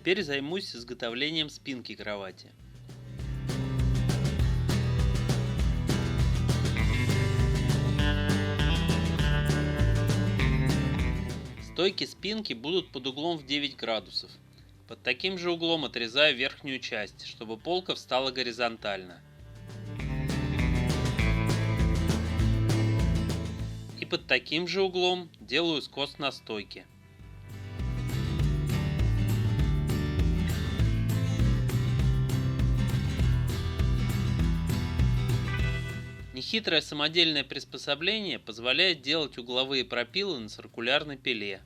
Теперь займусь изготовлением спинки кровати. Стойки спинки будут под углом в 9 градусов. Под таким же углом отрезаю верхнюю часть, чтобы полка встала горизонтально. И под таким же углом делаю скос на стойке. Нехитрое самодельное приспособление позволяет делать угловые пропилы на циркулярной пиле.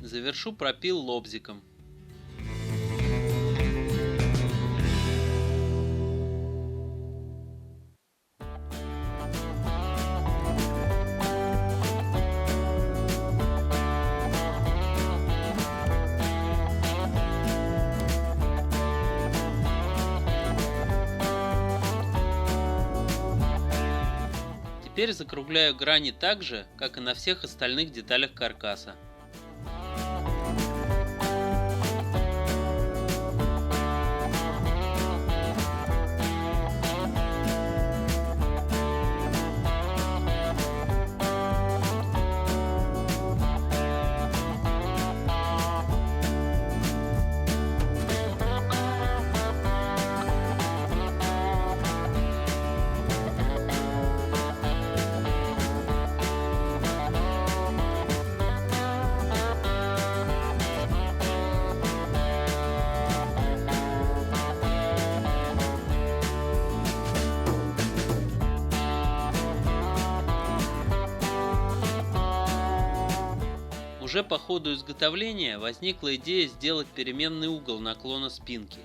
Завершу пропил лобзиком. Теперь закругляю грани так же, как и на всех остальных деталях каркаса. Уже по ходу изготовления возникла идея сделать переменный угол наклона спинки.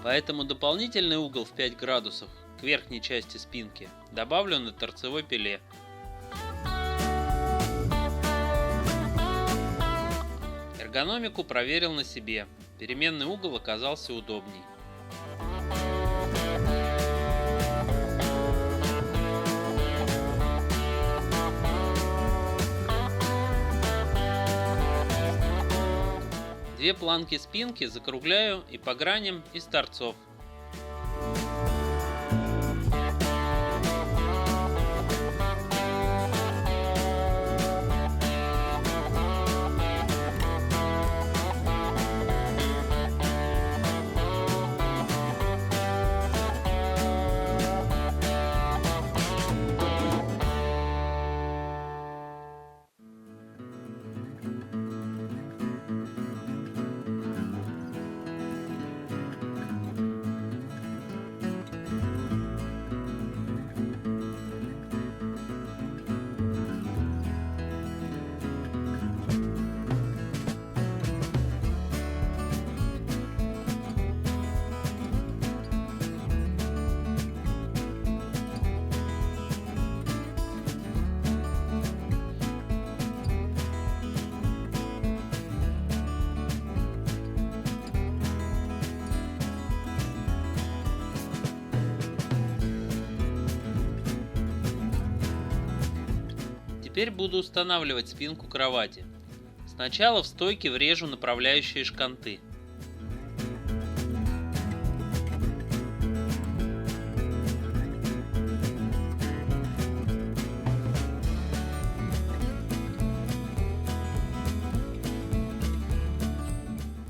Поэтому дополнительный угол в 5 градусов к верхней части спинки добавлю на торцевой пиле. Эргономику проверил на себе. Переменный угол оказался удобней. Две планки спинки закругляю и по граням из торцов. Теперь буду устанавливать спинку кровати. Сначала в стойке врежу направляющие шканты.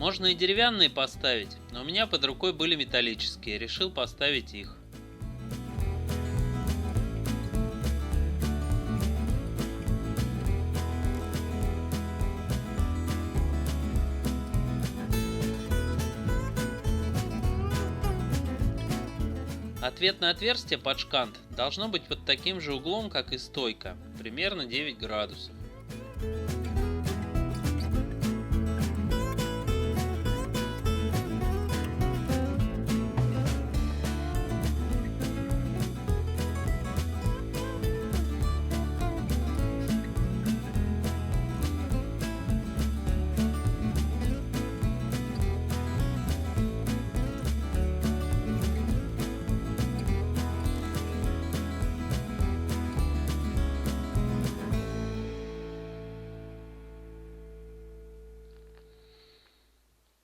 Можно и деревянные поставить, но у меня под рукой были металлические, решил поставить их. Ответное отверстие под шкант должно быть под таким же углом, как и стойка, примерно 9 градусов.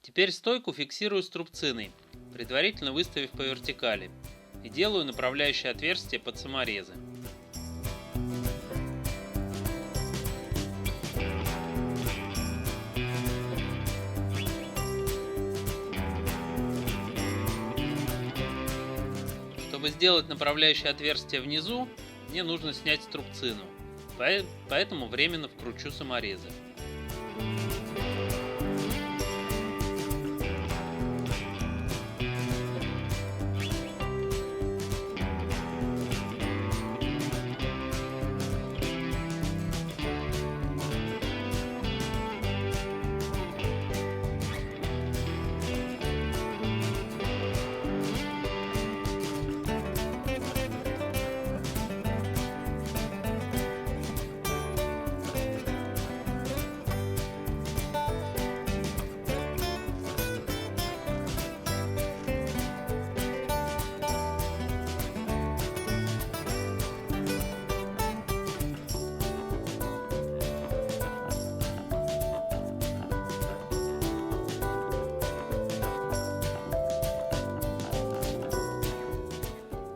Теперь стойку фиксирую струбциной, предварительно выставив по вертикали, и делаю направляющее отверстие под саморезы. Чтобы сделать направляющее отверстие внизу, мне нужно снять струбцину, поэтому временно вкручу саморезы.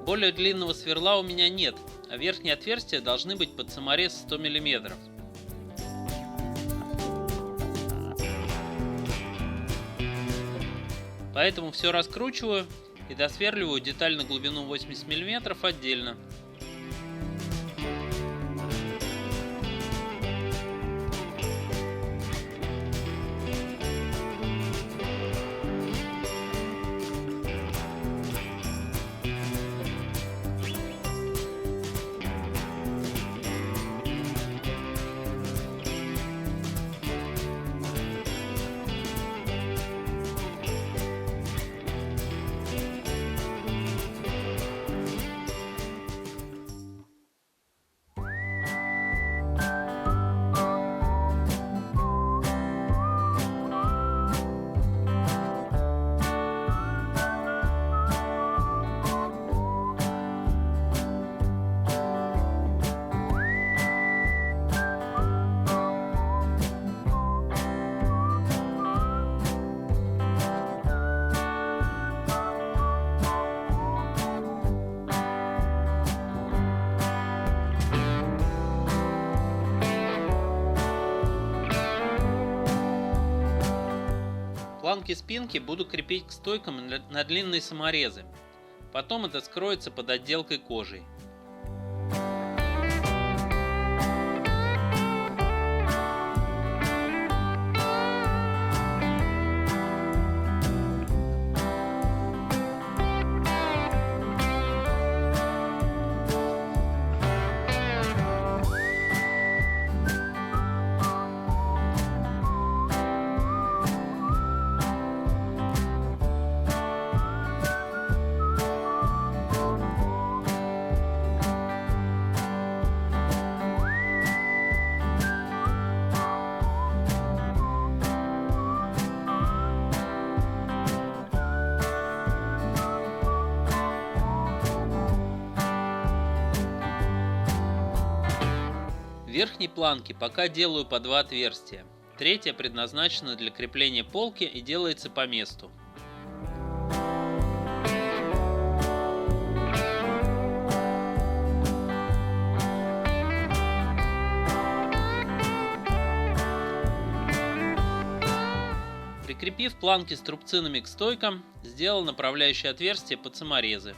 Более длинного сверла у меня нет, а верхние отверстия должны быть под саморез 100 мм. Поэтому все раскручиваю и досверливаю деталь на глубину 80 мм отдельно. Планки спинки буду крепить к стойкам на длинные саморезы. Потом это скроется под отделкой кожей. В верхней планке пока делаю по 2 отверстия. Третье предназначено для крепления полки и делается по месту. Прикрепив планки с трубцинами к стойкам, сделал направляющее отверстие под саморезы.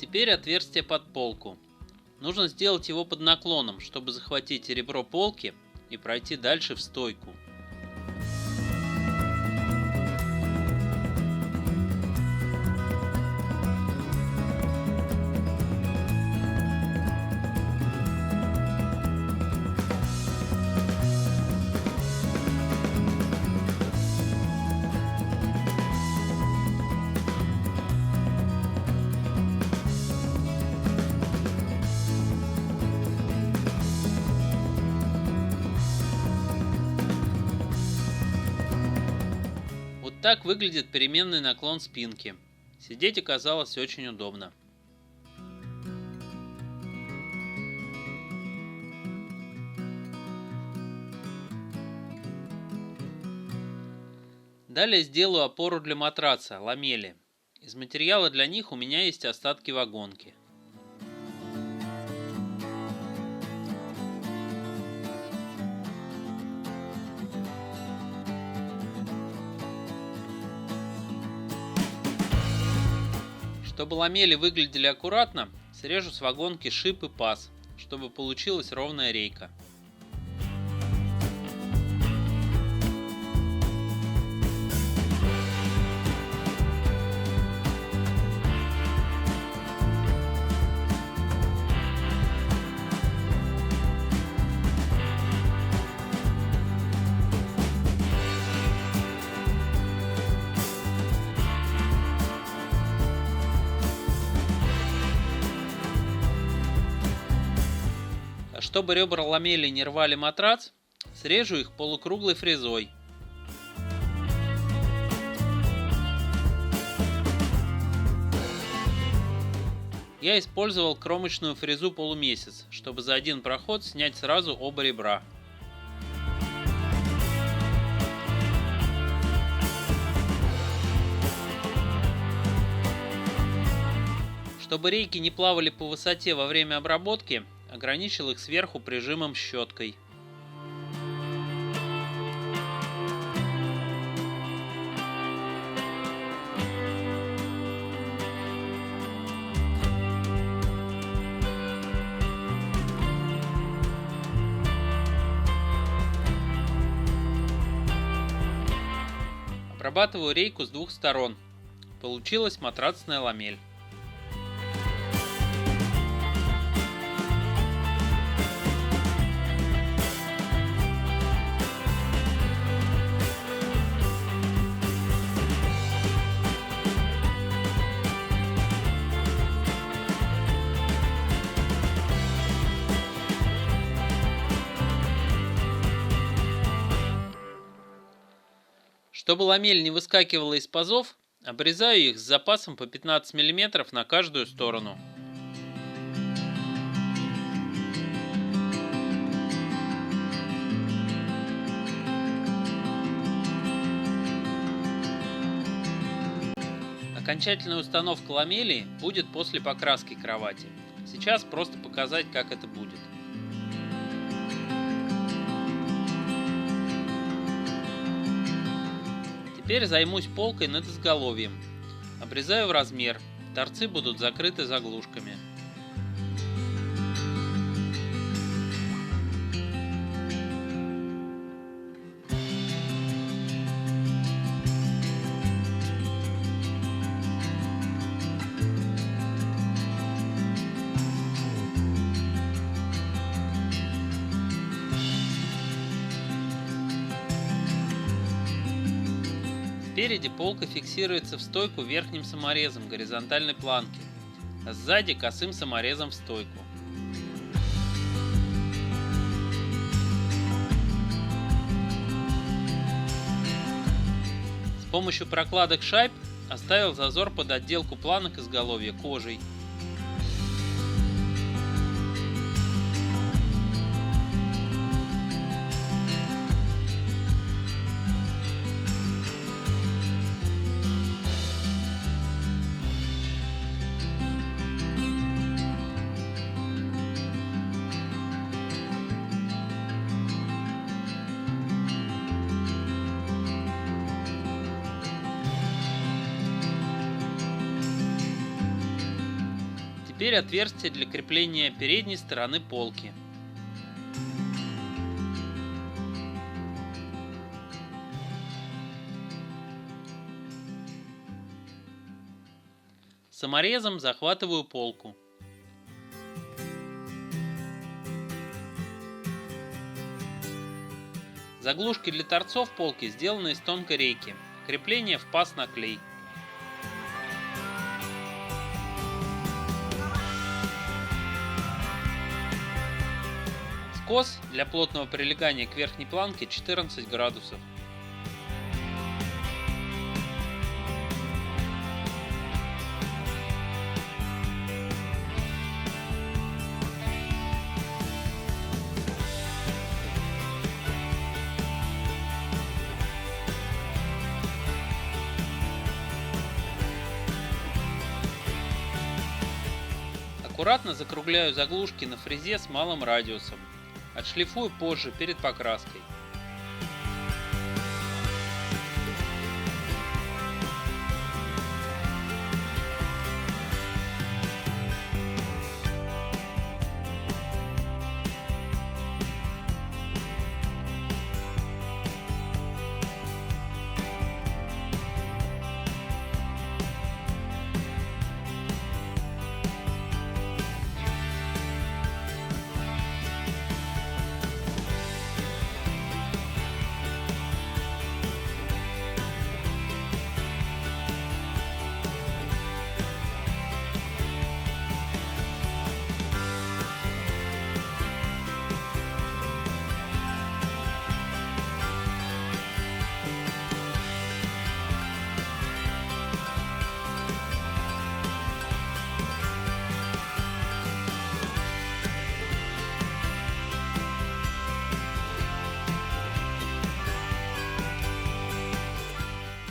Теперь отверстие под полку. Нужно сделать его под наклоном, чтобы захватить ребро полки и пройти дальше в стойку. Вот так выглядит переменный наклон спинки. Сидеть оказалось очень удобно. Далее сделаю опору для матраца, ламели. Из материала для них у меня есть остатки вагонки. Чтобы ламели выглядели аккуратно, срежу с вагонки шип и паз, чтобы получилась ровная рейка. Чтобы ребра ламели не рвали матрац, срежу их полукруглой фрезой. Я использовал кромочную фрезу полумесяц, чтобы за один проход снять сразу оба ребра. Чтобы рейки не плавали по высоте во время обработки, ограничил их сверху прижимом щеткой. Обрабатываю рейку с двух сторон. Получилась матрацная ламель. Чтобы ламель не выскакивала из пазов, обрезаю их с запасом по 15 мм на каждую сторону. Окончательная установка ламелей будет после покраски кровати. Сейчас просто показать, как это будет. Теперь займусь полкой над изголовьем. Обрезаю в размер. Торцы будут закрыты заглушками. Спереди полка фиксируется в стойку верхним саморезом горизонтальной планки, а сзади косым саморезом в стойку. С помощью прокладок шайб оставил зазор под отделку планок изголовья кожей. Теперь отверстие для крепления передней стороны полки. Саморезом захватываю полку. Заглушки для торцов полки сделаны из тонкой рейки. Крепление в паз на клей. Скос для плотного прилегания к верхней планке 14 градусов. Аккуратно закругляю заглушки на фрезе с малым радиусом. Отшлифую позже, перед покраской.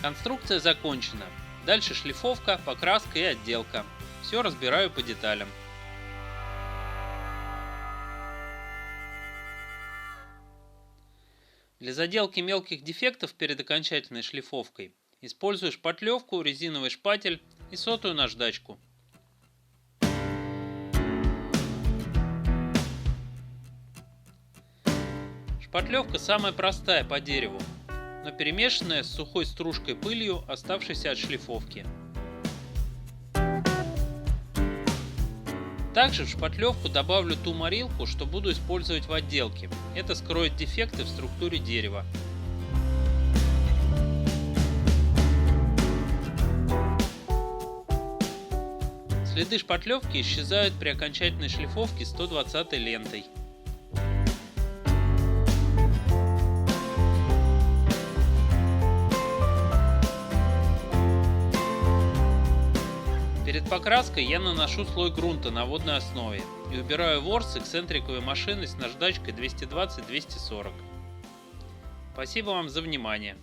Конструкция закончена. Дальше шлифовка, покраска и отделка. Все разбираю по деталям. Для заделки мелких дефектов перед окончательной шлифовкой использую шпатлевку, резиновый шпатель и сотую наждачку. Шпатлевка самая простая по дереву, но перемешанная с сухой стружкой пылью, оставшейся от шлифовки. Также в шпатлевку добавлю ту морилку, что буду использовать в отделке. Это скроет дефекты в структуре дерева. Следы шпатлевки исчезают при окончательной шлифовке 120 лентой. Перед покраской я наношу слой грунта на водной основе и убираю ворс эксцентриковой машины с наждачкой 220-240. Спасибо вам за внимание.